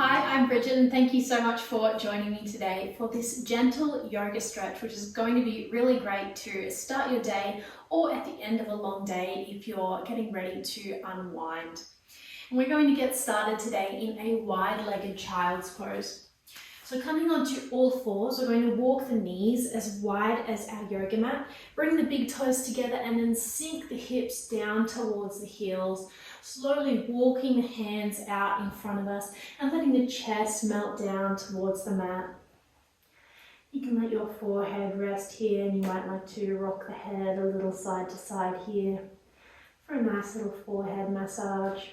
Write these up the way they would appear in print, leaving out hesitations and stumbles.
Hi, I'm Bridget and thank you so much for joining me today for this gentle yoga stretch, which is going to be really great to start your day or at the end of a long day if you're getting ready to unwind. And we're going to get started today in a wide-legged child's pose. So coming onto all fours, we're going to walk the knees as wide as our yoga mat, bring the big toes together and then sink the hips down towards the heels, slowly walking the hands out in front of us and letting the chest melt down towards the mat. You can let your forehead rest here and you might like to rock the head a little side to side here for a nice little forehead massage.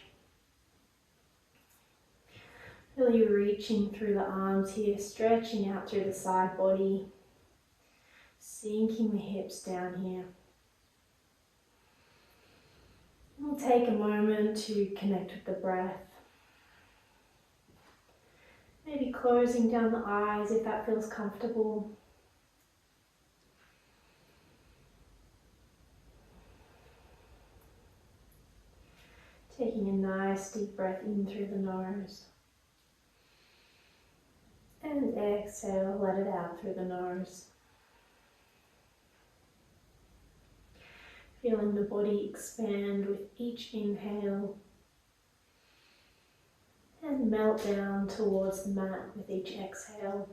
Really reaching through the arms here, stretching out through the side body, sinking the hips down here. We'll take a moment to connect with the breath. Maybe closing down the eyes if that feels comfortable. Taking a nice deep breath in through the nose. And exhale, let it out through the nose. Feeling the body expand with each inhale and melt down towards the mat with each exhale.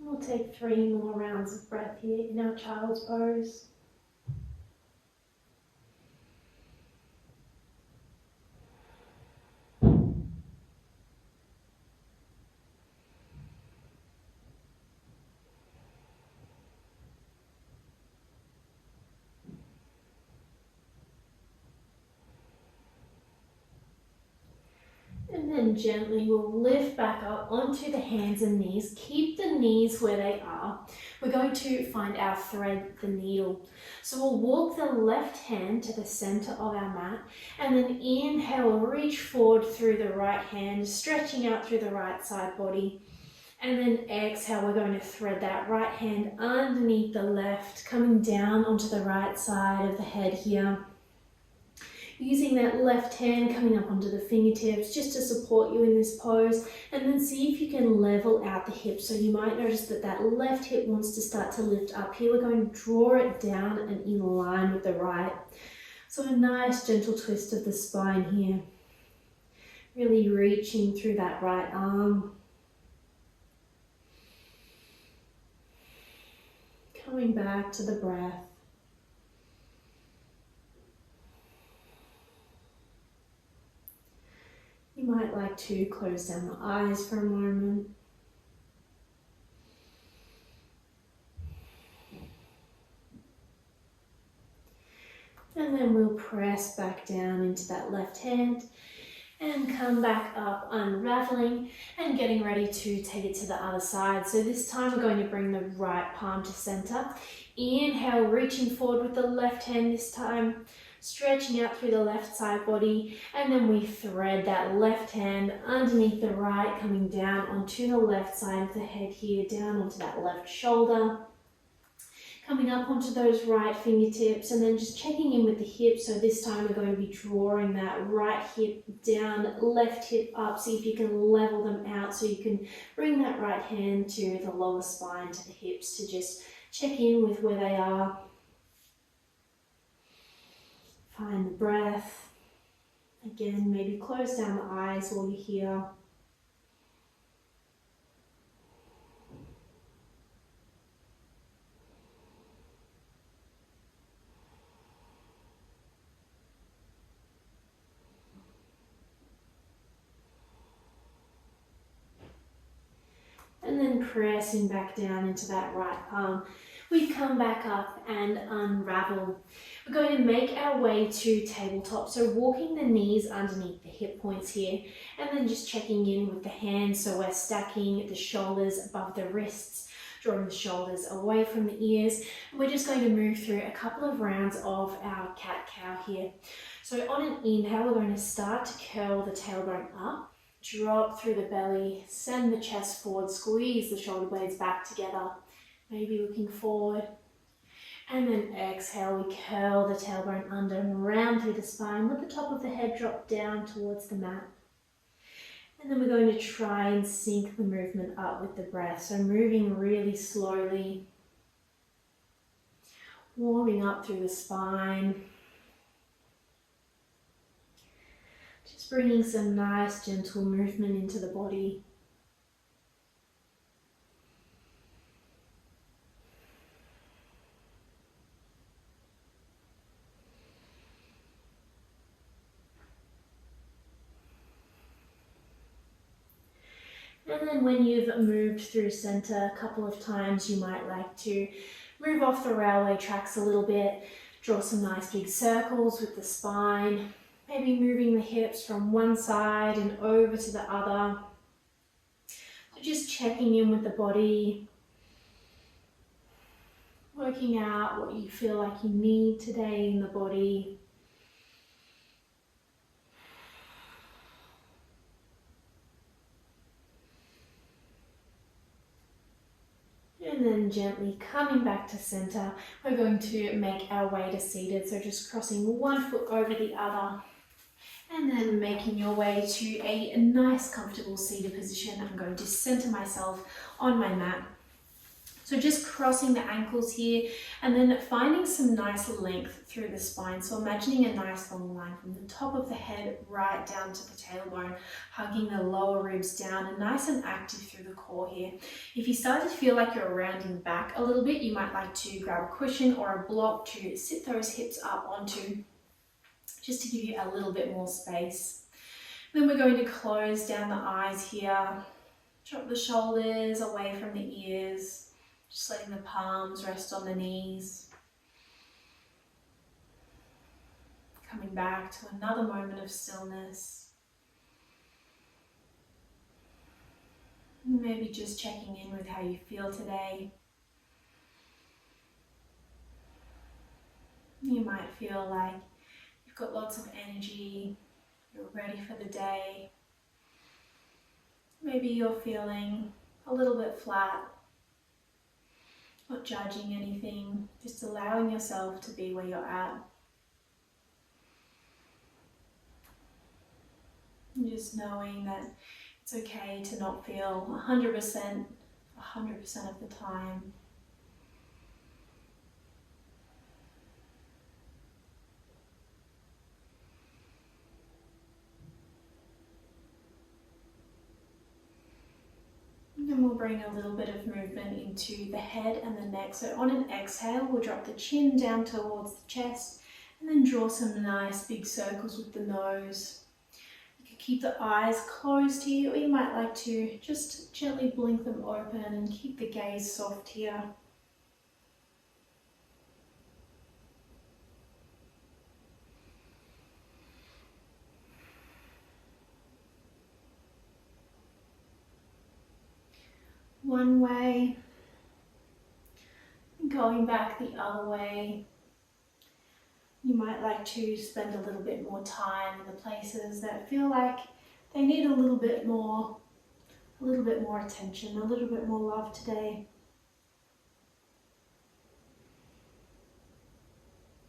We'll take 3 more rounds of breath here in our child's pose. And then gently we'll lift back up onto the hands and knees. Keep the knees where they are. We're going to find our thread, the needle. So we'll walk the left hand to the center of our mat and then inhale, reach forward through the right hand, stretching out through the right side body. And then exhale, we're going to thread that right hand underneath the left, coming down onto the right side of the head here. Using that left hand coming up onto the fingertips just to support you in this pose, and then see if you can level out the hips. So you might notice that that left hip wants to start to lift up here. We're going to draw it down and in line with the right. So a nice gentle twist of the spine here. Really reaching through that right arm. Coming back to the breath. You might like to close down the eyes for a moment. And then we'll press back down into that left hand and come back up, unraveling and getting ready to take it to the other side. So this time we're going to bring the right palm to center. Inhale, reaching forward with the left hand this time. Stretching out through the left side body, and then we thread that left hand underneath the right, coming down onto the left side of the head here, down onto that left shoulder, coming up onto those right fingertips, and then just checking in with the hips. So this time we're going to be drawing that right hip down, left hip up, see if you can level them out so you can bring that right hand to the lower spine, to the hips, to just check in with where they are. Find the breath. Again, maybe close down the eyes while you're here. And then pressing back down into that right palm. We come back up and unravel. We're going to make our way to tabletop. So walking the knees underneath the hip points here, and then just checking in with the hands. So we're stacking the shoulders above the wrists. drawing the shoulders away from the ears. And we're just going to move through a couple of rounds of our cat-cow here. So on an inhale, we're going to start to curl the tailbone up, drop through the belly, send the chest forward, squeeze the shoulder blades back together, maybe looking forward. And then exhale, we curl the tailbone under and round through the spine. Let the top of the head drop down towards the mat. And then we're going to try and sync the movement up with the breath. So moving really slowly, warming up through the spine. Just bringing some nice gentle movement into the body. And then when you've moved through center a couple of times, you might like to move off the railway tracks a little bit, draw some nice big circles with the spine, maybe moving the hips from one side and over to the other. So just checking in with the body, working out what you feel like you need today in the body. And then gently coming back to center, we're going to make our way to seated. So just crossing one foot over the other and then making your way to a nice comfortable seated position. I'm going to center myself on my mat. So just crossing the ankles here and then finding some nice length through the spine. So imagining a nice long line from the top of the head right down to the tailbone, hugging the lower ribs down and nice and active through the core here. If you start to feel like you're rounding back a little bit, you might like to grab a cushion or a block to sit those hips up onto, just to give you a little bit more space. Then we're going to close down the eyes here, drop the shoulders away from the ears. Just letting the palms rest on the knees. Coming back to another moment of stillness. Maybe just checking in with how you feel today. You might feel like you've got lots of energy, you're ready for the day. Maybe you're feeling a little bit flat. Not judging anything, just allowing yourself to be where you're at. And just knowing that it's okay to not feel 100% of the time. And we'll bring a little bit of movement into the head and the neck. So on an exhale, we'll drop the chin down towards the chest and then draw some nice big circles with the nose. You can keep the eyes closed here, or you might like to just gently blink them open and keep the gaze soft here. One way, going back the other way. You might like to spend a little bit more time in the places that feel like they need a little bit more attention, a little bit more love today.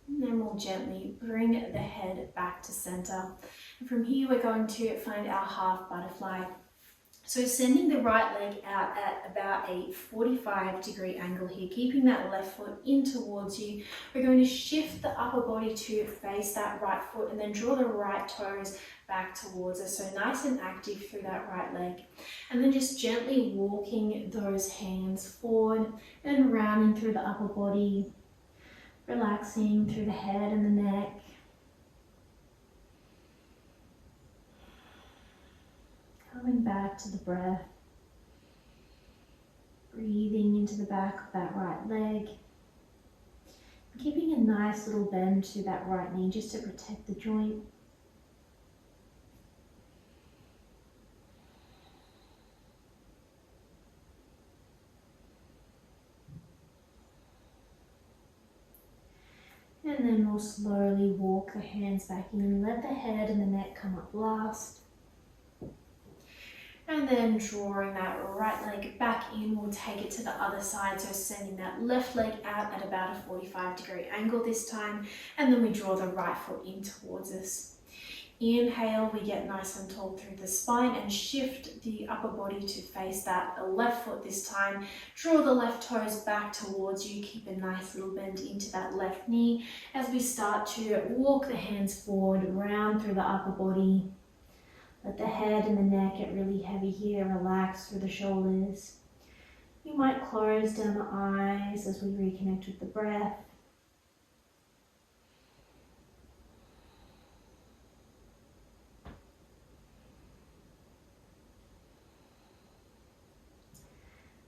And then we'll gently bring the head back to center. And from here we're going to find our half butterfly. So sending the right leg out at about a 45-degree angle here, keeping that left foot in towards you. We're going to shift the upper body to face that right foot and then draw the right toes back towards us. So nice and active through that right leg. And then just gently walking those hands forward and rounding through the upper body, relaxing through the head and the neck. Coming back to the breath, breathing into the back of that right leg, keeping a nice little bend to that right knee just to protect the joint. we'll slowly walk the hands back in. Let the head and the neck come up last. And then drawing that right leg back in, we'll take it to the other side. So sending that left leg out at about a 45-degree angle this time. And then we draw the right foot in towards us. Inhale, we get nice and tall through the spine and shift the upper body to face that left foot this time. Draw the left toes back towards you. Keep a nice little bend into that left knee as we start to walk the hands forward, round through the upper body. Let the head and the neck get really heavy here. Relax through the shoulders. You might close down the eyes as we reconnect with the breath.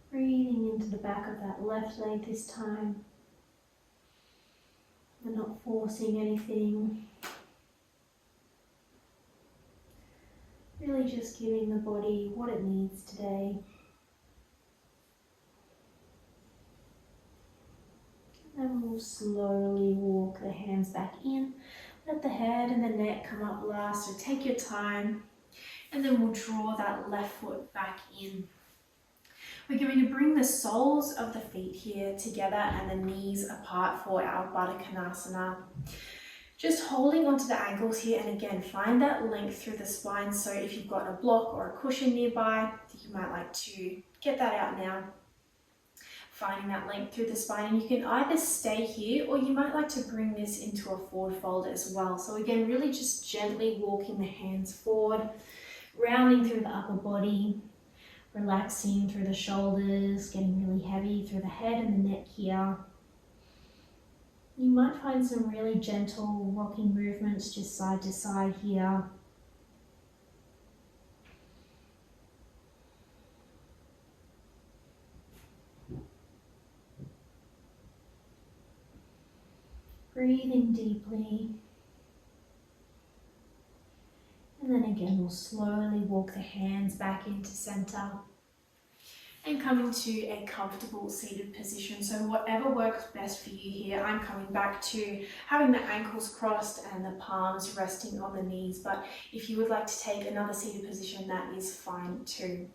Breathing into the back of that left leg this time. And not forcing anything. Really just giving the body what it needs today. And we'll slowly walk the hands back in. Let the head and the neck come up last, so take your time. And then we'll draw that left foot back in. We're going to bring the soles of the feet here together and the knees apart for our Baddha Konasana. Just holding onto the ankles here, and again, find that length through the spine. So if you've got a block or a cushion nearby, you might like to get that out now. Finding that length through the spine, and you can either stay here or you might like to bring this into a forward fold as well. So again, really just gently walking the hands forward, rounding through the upper body, relaxing through the shoulders, getting really heavy through the head and the neck here. You might find some really gentle rocking movements just side to side here. Breathing deeply. And then again, we'll slowly walk the hands back into center. And coming to a comfortable seated position. So whatever works best for you here. I'm coming back to having the ankles crossed and the palms resting on the knees. But if you would like to take another seated position, that is fine too.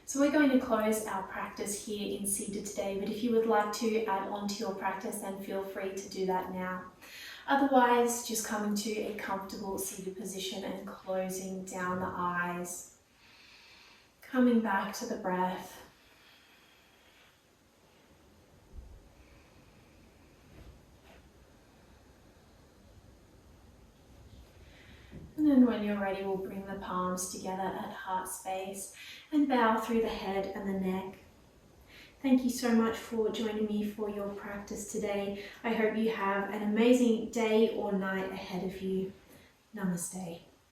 So we're going to close our practice here in seated today. But if you would like to add on to your practice, then feel free to do that now. Otherwise, just coming to a comfortable seated position and closing down the eyes. Coming back to the breath. And then when you're ready, we'll bring the palms together at heart space and bow through the head and the neck. Thank you so much for joining me for your practice today. I hope you have an amazing day or night ahead of you. Namaste.